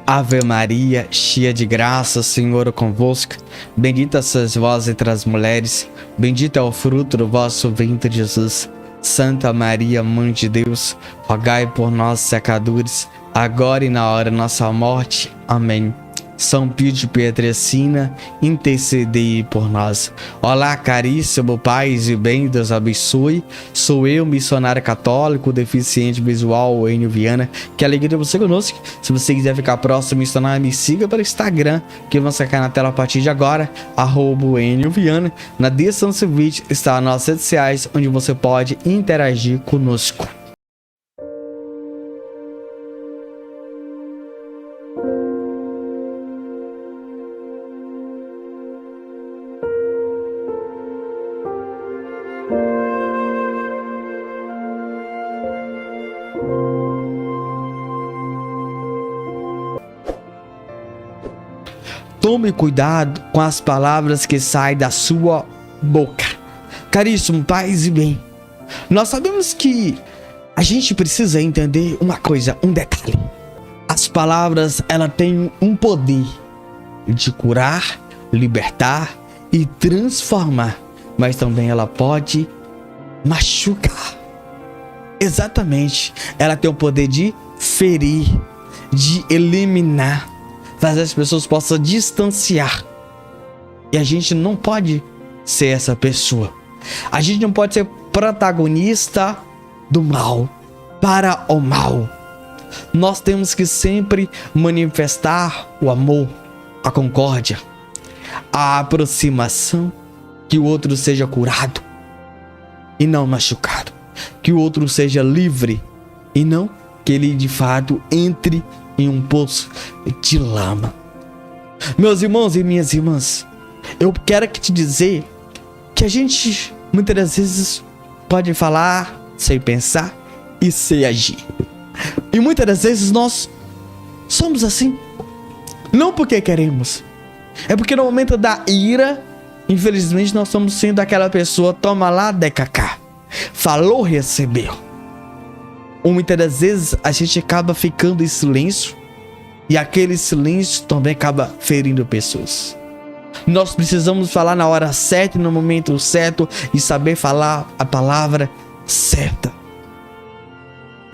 Ave Maria, cheia de graça, o Senhor é convosco. Bendita sois vós entre as mulheres, bendito é o fruto do vosso ventre, Jesus. Santa Maria, Mãe de Deus, rogai por nós, pecadores, agora e na hora de nossa morte. Amém. São Pio de Pietrelcina, intercedei por nós. Olá, caríssimo paz e bem, Deus abençoe. Sou eu, missionário católico, deficiente visual, Enio Viana. Que alegria ter você conosco. Se você quiser ficar próximo, missionário, me siga pelo Instagram, que vai sacar na tela a partir de agora, @Enio Viana. Na descrição desse vídeo está as nossas redes sociais, onde você pode interagir conosco. Tome cuidado com as palavras que saem da sua boca. Caríssimo paz e bem, nós sabemos que a gente precisa entender uma coisa, um detalhe. As palavras, ela têm um poder de curar, libertar e transformar, mas também ela pode machucar. Exatamente, ela tem o poder de ferir, de eliminar, fazer as pessoas possam distanciar. E a gente não pode ser essa pessoa. A gente não pode ser protagonista do mal, para o mal. Nós temos que sempre manifestar o amor, a concórdia, a aproximação, que o outro seja curado e não machucado, que o outro seja livre e não que ele de fato entre em um poço de lama. Meus irmãos e minhas irmãs, eu quero te dizer que a gente muitas das vezes pode falar sem pensar e sem agir. E muitas das vezes nós somos assim, não porque queremos, é porque no momento da ira, infelizmente nós estamos sendo aquela pessoa, toma lá, DKK, falou, recebeu. Ou muitas das vezes a gente acaba ficando em silêncio, e aquele silêncio também acaba ferindo pessoas. Nós precisamos falar na hora certa e no momento certo, e saber falar a palavra certa.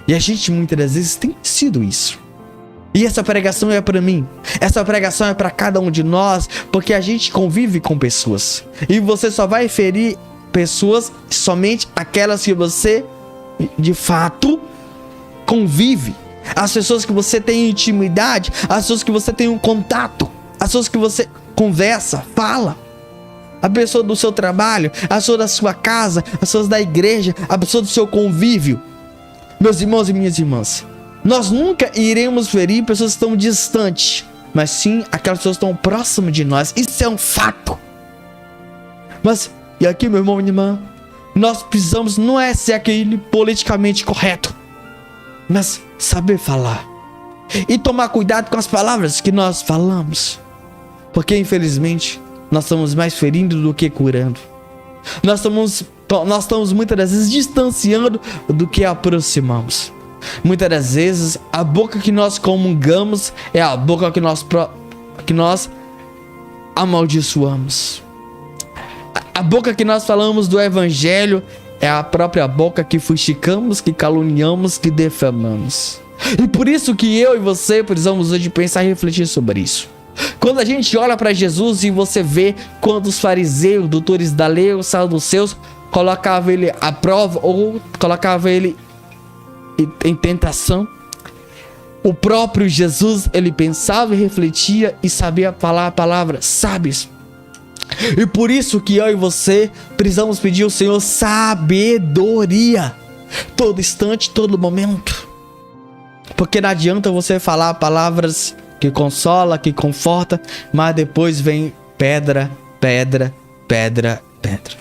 E a gente muitas das vezes tem sido isso. E essa pregação é para mim, essa pregação é para cada um de nós, porque a gente convive com pessoas, e você só vai ferir pessoas somente aquelas que você de fato convive, as pessoas que você tem intimidade, as pessoas que você tem um contato, as pessoas que você conversa, fala, a pessoa do seu trabalho, a pessoa da sua casa, as pessoas da igreja, a pessoa do seu convívio. Meus irmãos e minhas irmãs, nós nunca iremos ferir pessoas que estão distantes, mas sim aquelas pessoas que estão próximas de nós. Isso é um fato. Mas, e aqui, meu irmão e minha irmã, nós precisamos não é ser aquele politicamente correto, mas saber falar e tomar cuidado com as palavras que nós falamos, porque infelizmente nós estamos mais ferindo do que curando. Nós estamos muitas das vezes distanciando do que aproximamos. Muitas das vezes a boca que nós comungamos é a boca que nós amaldiçoamos. A boca que nós falamos do evangelho é a própria boca que fuxicamos, que caluniamos, que defamamos. E por isso que eu e você precisamos hoje pensar e refletir sobre isso. Quando a gente olha para Jesus e você vê quando os fariseus, doutores da lei, os saduceus, colocavam ele à prova ou colocavam ele em tentação, o próprio Jesus, ele pensava e refletia e sabia falar palavras sábias. E por isso que eu e você precisamos pedir ao Senhor sabedoria, todo instante, todo momento. Porque não adianta você falar palavras que consola, que conforta, mas depois vem pedra, pedra, pedra, pedra.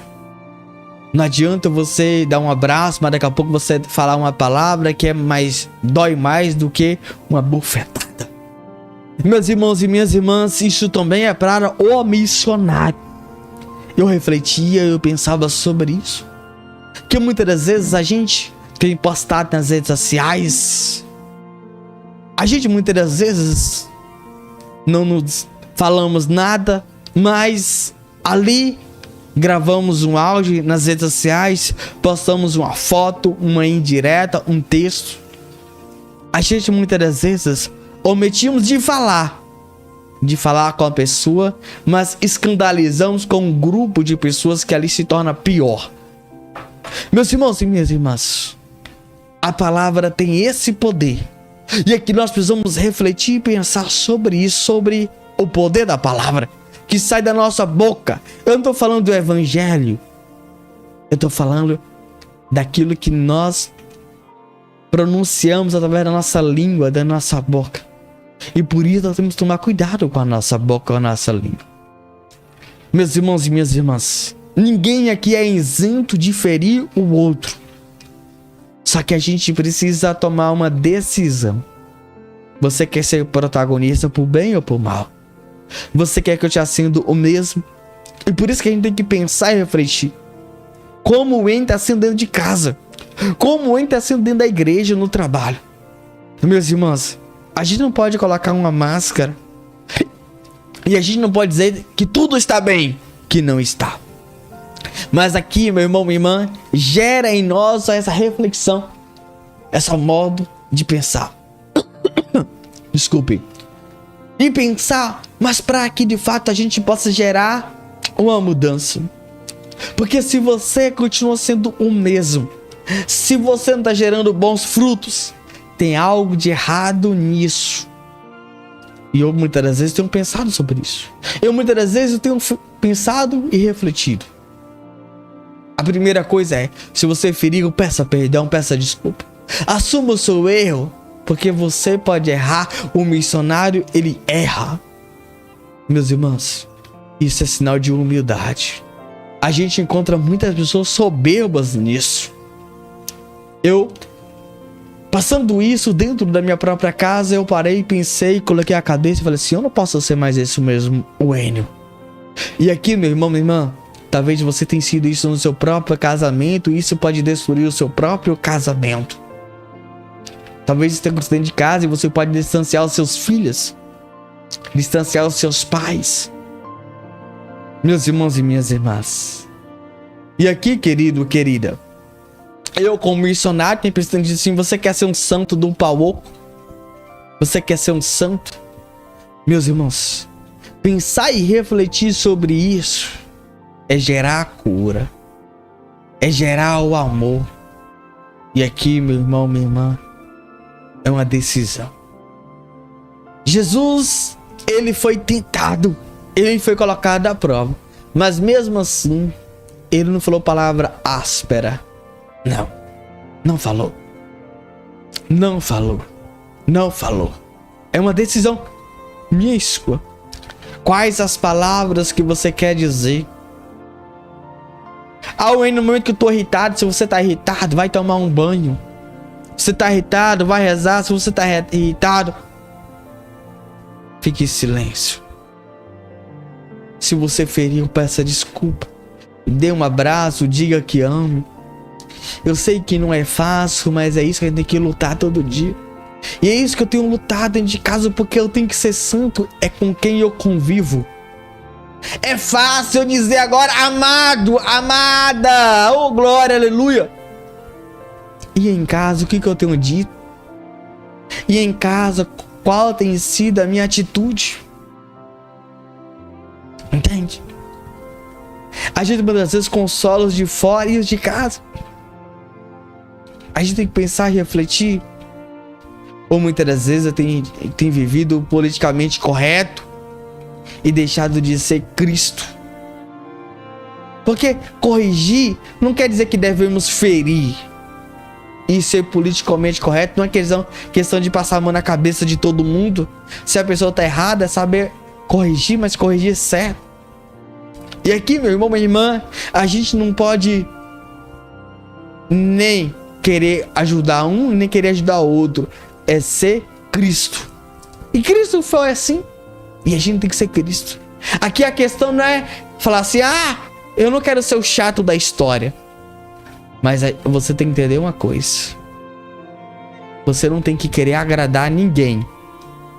Não adianta você dar um abraço, mas daqui a pouco você falar uma palavra que dói mais do que uma bufetada. Meus irmãos e minhas irmãs, isso também é para o missionário. Eu refletia, eu pensava sobre isso, que muitas das vezes a gente tem postado nas redes sociais, a gente muitas das vezes não nos falamos nada, mas ali gravamos um áudio nas redes sociais, postamos uma foto, uma indireta, um texto. A gente muitas das vezes omitimos de falar com a pessoa, mas escandalizamos com um grupo de pessoas que ali se torna pior. Meus irmãos e minhas irmãs, a palavra tem esse poder. E aqui nós precisamos refletir e pensar sobre isso, sobre o poder da palavra que sai da nossa boca. Eu não estou falando do evangelho, eu estou falando daquilo que nós pronunciamos através da nossa língua, da nossa boca. E por isso nós temos que tomar cuidado com a nossa boca, com a nossa língua. Meus irmãos e minhas irmãs, ninguém aqui é isento de ferir o outro. Só que a gente precisa tomar uma decisão. Você quer ser protagonista por bem ou por mal? Você quer que eu te acenda o mesmo? E por isso que a gente tem que pensar e refletir. Como o N está sendo dentro de casa? Como o N está sendo dentro da igreja, no trabalho? Meus irmãos, a gente não pode colocar uma máscara e a gente não pode dizer que tudo está bem, que não está. Mas aqui, meu irmão, minha irmã, gera em nós essa reflexão, esse modo de pensar. Desculpe. E pensar, mas para que de fato a gente possa gerar uma mudança. Porque se você continua sendo o mesmo, se você não está gerando bons frutos, tem algo de errado nisso. E eu muitas das vezes tenho pensado sobre isso. Eu muitas das vezes tenho pensado e refletido. A primeira coisa é, se você feriu, peça perdão, peça desculpa. Assuma o seu erro, porque você pode errar. O missionário, ele erra. Meus irmãos, isso é sinal de humildade. A gente encontra muitas pessoas soberbas nisso. Eu, passando isso dentro da minha própria casa, eu parei, pensei, coloquei a cabeça e falei assim, eu não posso ser mais esse mesmo, o Enio. E aqui, meu irmão, minha irmã, talvez você tenha sido isso no seu próprio casamento, e isso pode destruir o seu próprio casamento. Talvez esteja dentro de casa e você pode distanciar os seus filhos, distanciar os seus pais. Meus irmãos e minhas irmãs. E aqui, querido, querida, eu como missionário tenho pensado assim, você quer ser um santo do pau oco? Você quer ser um santo? Meus irmãos, pensar e refletir sobre isso é gerar a cura, é gerar o amor. E aqui, meu irmão, minha irmã, é uma decisão. Jesus, ele foi tentado, ele foi colocado à prova, mas mesmo assim, ele não falou palavra áspera. Não falou. Não falou. Não falou. É uma decisão minha e sua. Quais as palavras que você quer dizer? No momento que eu tô irritado, se você tá irritado, vai tomar um banho. Se você tá irritado, vai rezar. Se você tá irritado, fique em silêncio. Se você feriu, peça desculpa. Dê um abraço, diga que amo. Eu sei que não é fácil, mas é isso que a gente tem que lutar todo dia. E é isso que eu tenho lutado dentro de casa, porque eu tenho que ser santo. É com quem eu convivo. É fácil eu dizer agora, amado, amada, oh glória, aleluia. E em casa, o que eu tenho dito? E em casa, qual tem sido a minha atitude? Entende? A gente muitas vezes consola os de fora e os de casa. A gente tem que pensar e refletir. Ou muitas das vezes eu tenho vivido politicamente correto e deixado de ser Cristo. Porque corrigir não quer dizer que devemos ferir. E ser politicamente correto não é questão de passar a mão na cabeça de todo mundo. Se a pessoa está errada, é saber corrigir, mas corrigir certo. E aqui, meu irmão, minha irmã, a gente não pode nem querer ajudar um, nem querer ajudar o outro. É ser Cristo. E Cristo foi assim. E a gente tem que ser Cristo. Aqui a questão não é falar assim, eu não quero ser o chato da história. Mas você tem que entender uma coisa. Você não tem que querer agradar ninguém,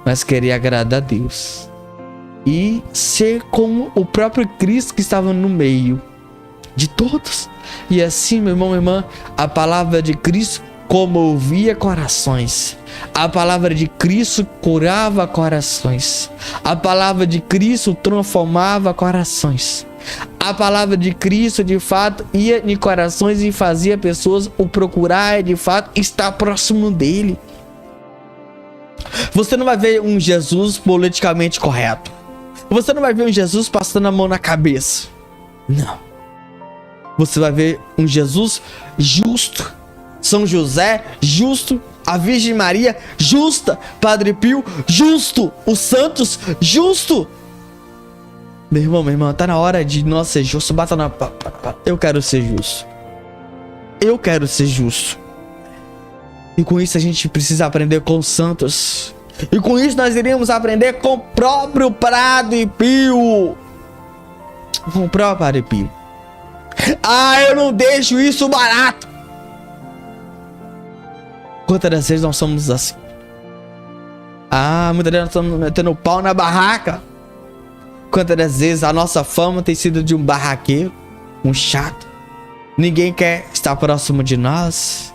mas querer agradar a Deus. e ser como o próprio Cristo que estava no meio de todos. E assim, meu irmão, minha irmã, a palavra de Cristo comovia corações. A palavra de Cristo curava corações. A palavra de Cristo transformava corações. A palavra de Cristo, de fato, ia em corações e fazia pessoas o procurar, de fato, estar próximo dele. Você não vai ver um Jesus politicamente correto. Você não vai ver um Jesus passando a mão na cabeça. Não. Você vai ver um Jesus justo. São José, justo. A Virgem Maria, justa. Padre Pio, justo. Os santos, justo. Meu irmão, minha irmã, tá na hora de nós ser justos. Bata na... Eu quero ser justo. Eu quero ser justo. E com isso a gente precisa aprender com os santos. E com isso nós iremos aprender com o próprio Padre Pio. Com o próprio Padre Pio. Ah, eu não deixo isso barato. Quantas das vezes nós somos assim? Ah, muitas vezes nós estamos metendo pau na barraca. Quantas das vezes a nossa fama tem sido de um barraqueiro, um chato. Ninguém quer estar próximo de nós.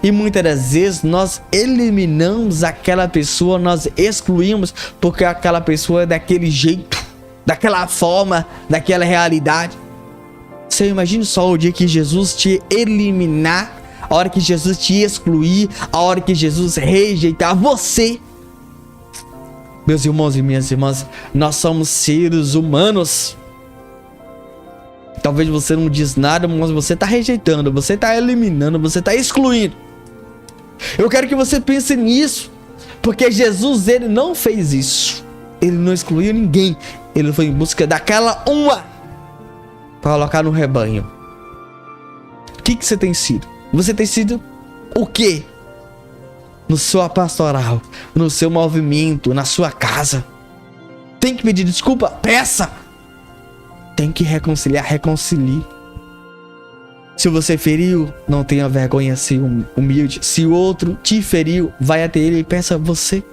E muitas das vezes nós eliminamos aquela pessoa, nós excluímos porque aquela pessoa é daquele jeito, daquela forma, daquela realidade. Você imagina só o dia que Jesus te eliminar, a hora que Jesus te excluir, a hora que Jesus rejeitar você. Meus irmãos e minhas irmãs, nós somos seres humanos. Talvez você não diz nada, mas você está rejeitando, você está eliminando, você está excluindo. Eu quero que você pense nisso, porque Jesus, ele não fez isso. Ele não excluiu ninguém. Ele foi em busca daquela uma para colocar no rebanho. O que você tem sido? Você tem sido o quê? No sua pastoral, no seu movimento, na sua casa. Tem que pedir desculpa? Peça! Tem que reconciliar, reconcilie. Se você feriu, não tenha vergonha, ser humilde. Se o outro te feriu, vai até ele e peça a você.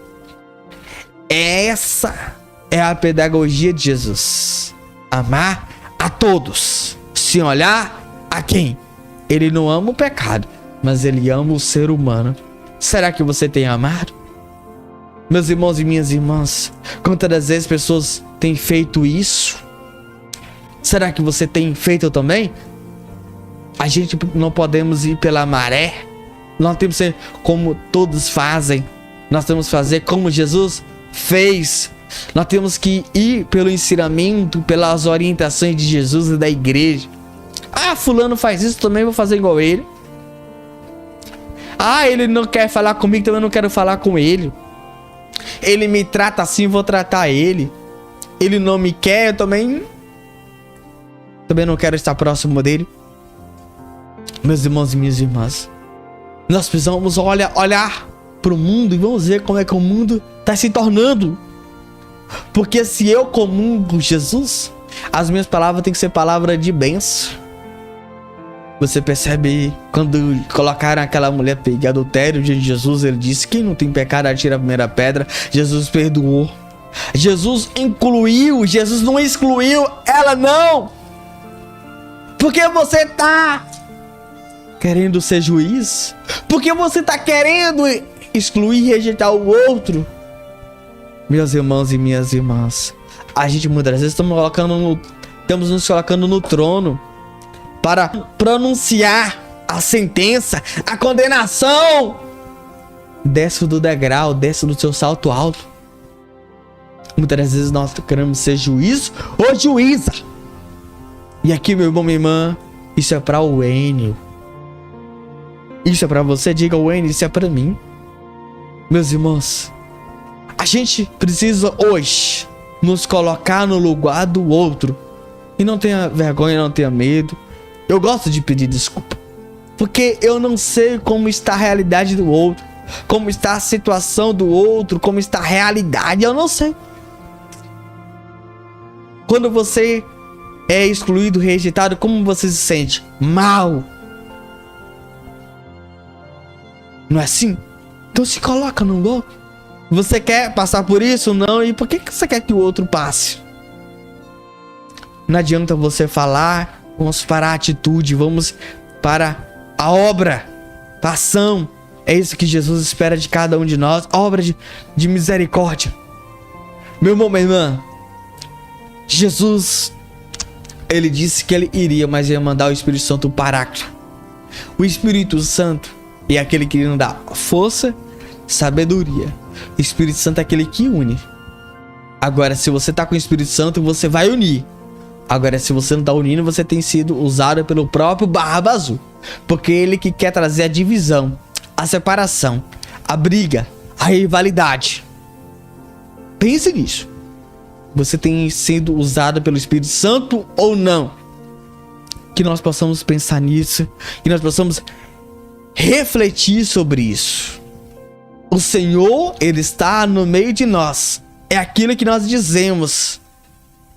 Essa é a pedagogia de Jesus. Amar a todos, sem olhar a quem. Ele não ama o pecado, mas ele ama o ser humano. Será que você tem amado? Meus irmãos e minhas irmãs, quantas das vezes pessoas têm feito isso? Será que você tem feito também? A gente não podemos ir pela maré. Nós temos que ser como todos fazem. Nós temos que fazer como Jesus fez. Nós temos que ir pelo ensinamento, pelas orientações de Jesus e da igreja. Ah, fulano faz isso, também vou fazer igual ele. Ah, ele não quer falar comigo, também não quero falar com ele. Ele me trata assim, vou tratar ele. Ele não me quer, eu também não quero estar próximo dele. Meus irmãos e minhas irmãs, nós precisamos olhar para o mundo e vamos ver como é que o mundo está se tornando. Porque se eu comungo Jesus, as minhas palavras têm que ser palavras de bênção. Você percebe quando colocaram aquela mulher em adultério diante de Jesus, ele disse: quem não tem pecado atira a primeira pedra. Jesus perdoou. Jesus incluiu, Jesus não excluiu ela, não. Porque você está querendo ser juiz? Porque você está querendo excluir e rejeitar o outro? Meus irmãos e minhas irmãs, a gente muitas vezes estamos nos colocando no trono para pronunciar a sentença, a condenação. Desce do degrau, desce do seu salto alto. Muitas vezes nós queremos ser juiz ou juíza. E aqui, meu irmão, minha irmã, isso é para o Enio. Isso é para você, diga o Enio, isso é para mim. Meus irmãos, a gente precisa hoje nos colocar no lugar do outro. E não tenha vergonha, não tenha medo. Eu gosto de pedir desculpa, porque eu não sei como está a realidade do outro, como está a situação do outro, como está a realidade, eu não sei. Quando você é excluído, rejeitado, como você se sente? Mal. Não é assim? Então se coloca no lugar. Você quer passar por isso? Não. E por que você quer que o outro passe? Não adianta você falar. Vamos para a atitude. Vamos para a obra. A ação. É isso que Jesus espera de cada um de nós. Obra de misericórdia. Meu irmão, minha irmã. Jesus, ele disse que ele iria, mas ia mandar o Espírito Santo, o Paráclito. O Espírito Santo é aquele que nos dá força, sabedoria. O Espírito Santo é aquele que une. Agora, se você tá com o Espírito Santo, você vai unir. Agora, se você não tá unindo, você tem sido usado pelo próprio Barba Azul. Porque ele que quer trazer a divisão, a separação, a briga, a rivalidade. Pense nisso. Você tem sido usado pelo Espírito Santo ou não? Que nós possamos pensar nisso. Que nós possamos refletir sobre isso. O Senhor, ele está no meio de nós. É aquilo que nós dizemos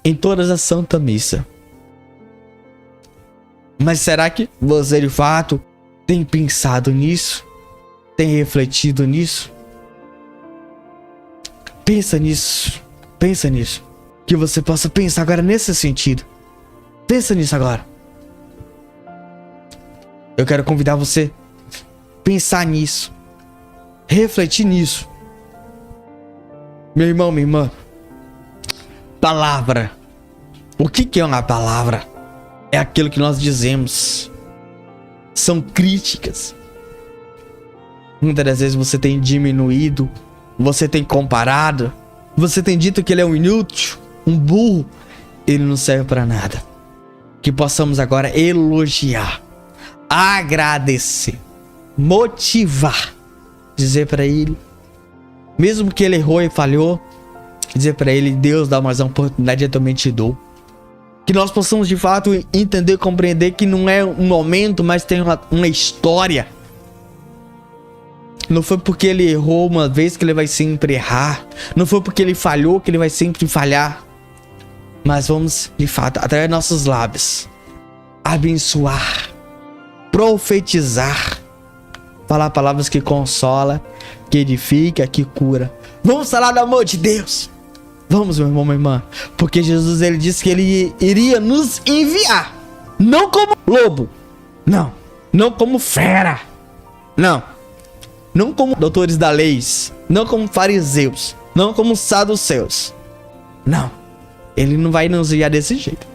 em todas as Santa Missa. Mas será que você de fato tem pensado nisso? Tem refletido nisso? Pensa nisso. Pensa nisso. Que você possa pensar agora nesse sentido. Pensa nisso agora. Eu quero convidar você a pensar nisso. Refletir nisso. Meu irmão, minha irmã. Palavra. O que é uma palavra? É aquilo que nós dizemos. São críticas. Muitas das vezes você tem diminuído. Você tem comparado. Você tem dito que ele é um inútil. Um burro. Ele não serve para nada. Que possamos agora elogiar. Agradecer. Motivar. Dizer para ele. Mesmo que ele errou e falhou. Dizer para ele. Deus dá mais uma oportunidade, eu também te dou. Que nós possamos de fato entender, compreender que não é um momento, mas tem uma história. Não foi porque ele errou uma vez que ele vai sempre errar. Não foi porque ele falhou que ele vai sempre falhar. Mas vamos, de fato, através de nossos lábios, abençoar, profetizar, falar palavras que consola, que edifica, que cura. Vamos falar do amor de Deus. Vamos, meu irmão, minha irmã. Porque Jesus, ele disse que ele iria nos enviar. Não como lobo. Não. Não como fera. Não. Não como doutores da lei. Não como fariseus. Não como saduceus. Não. Ele não vai nos enviar desse jeito.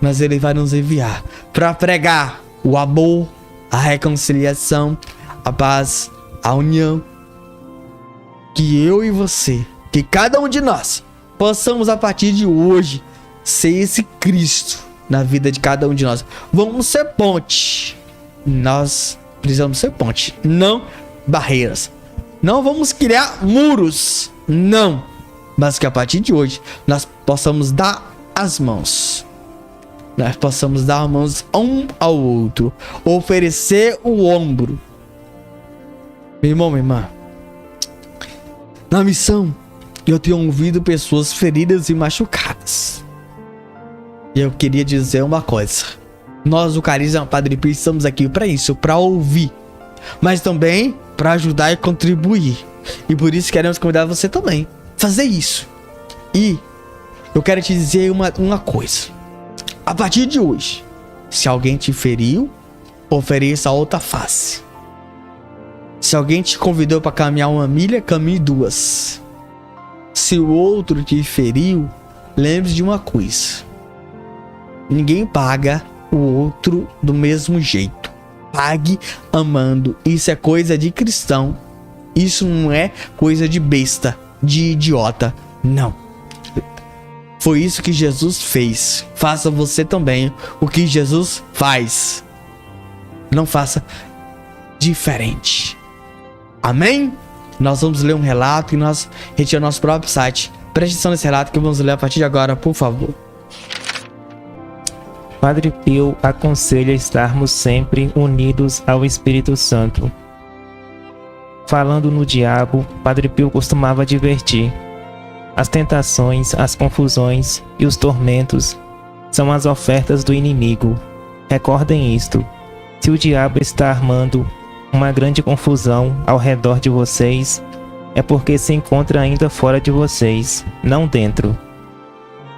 Mas ele vai nos enviar para pregar o amor, a reconciliação, a paz, a união. Que eu e você, que cada um de nós, possamos a partir de hoje ser esse Cristo na vida de cada um de nós. Vamos ser ponte. Nós precisamos ser ponte, não barreiras. Não vamos criar muros, não. Mas que a partir de hoje nós possamos dar as mãos. Nós possamos dar as mãos um ao outro. Oferecer o ombro. Meu irmão, minha irmã. Na missão, eu tenho ouvido pessoas feridas e machucadas. E eu queria dizer uma coisa. Nós, o Carisma Padre Pio, estamos aqui para isso, para ouvir. Mas também para ajudar e contribuir. E por isso queremos convidar você também a fazer isso. E eu quero te dizer uma coisa. A partir de hoje, se alguém te feriu, ofereça a outra face. Se alguém te convidou para caminhar uma milha, caminhe duas. Se o outro te feriu, lembre-se de uma coisa. Ninguém paga o outro do mesmo jeito. Pague amando. Isso é coisa de cristão. Isso não é coisa de besta, de idiota. Não. Foi isso que Jesus fez. Faça você também o que Jesus faz. Não faça diferente. Amém? Nós vamos ler um relato e nós retiramos nosso próprio site. Preste atenção nesse relato que vamos ler a partir de agora, por favor. Padre Pio aconselha estarmos sempre unidos ao Espírito Santo. Falando no diabo, Padre Pio costumava advertir: as tentações, as confusões e os tormentos são as ofertas do inimigo. Recordem isto: se o diabo está armando uma grande confusão ao redor de vocês, é porque se encontra ainda fora de vocês, não dentro.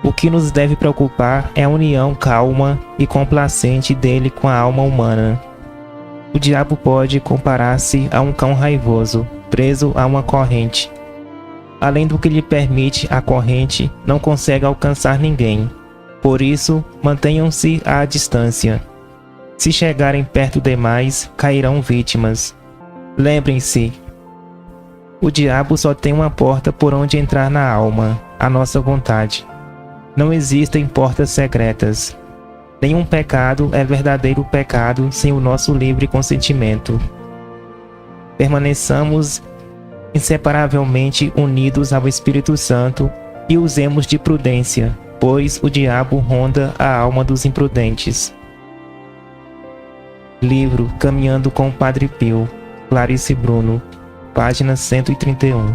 O que nos deve preocupar é a união calma e complacente dele com a alma humana. O diabo pode comparar-se a um cão raivoso, preso a uma corrente. Além do que lhe permite a corrente, não consegue alcançar ninguém. Por isso, mantenham-se à distância. Se chegarem perto demais, cairão vítimas. Lembrem-se, o diabo só tem uma porta por onde entrar na alma, a nossa vontade. Não existem portas secretas. Nenhum pecado é verdadeiro pecado sem o nosso livre consentimento. Permaneçamos inseparavelmente unidos ao Espírito Santo e usemos de prudência, pois o diabo ronda a alma dos imprudentes. Livro Caminhando com o Padre Pio, Clarice Bruno, página 131.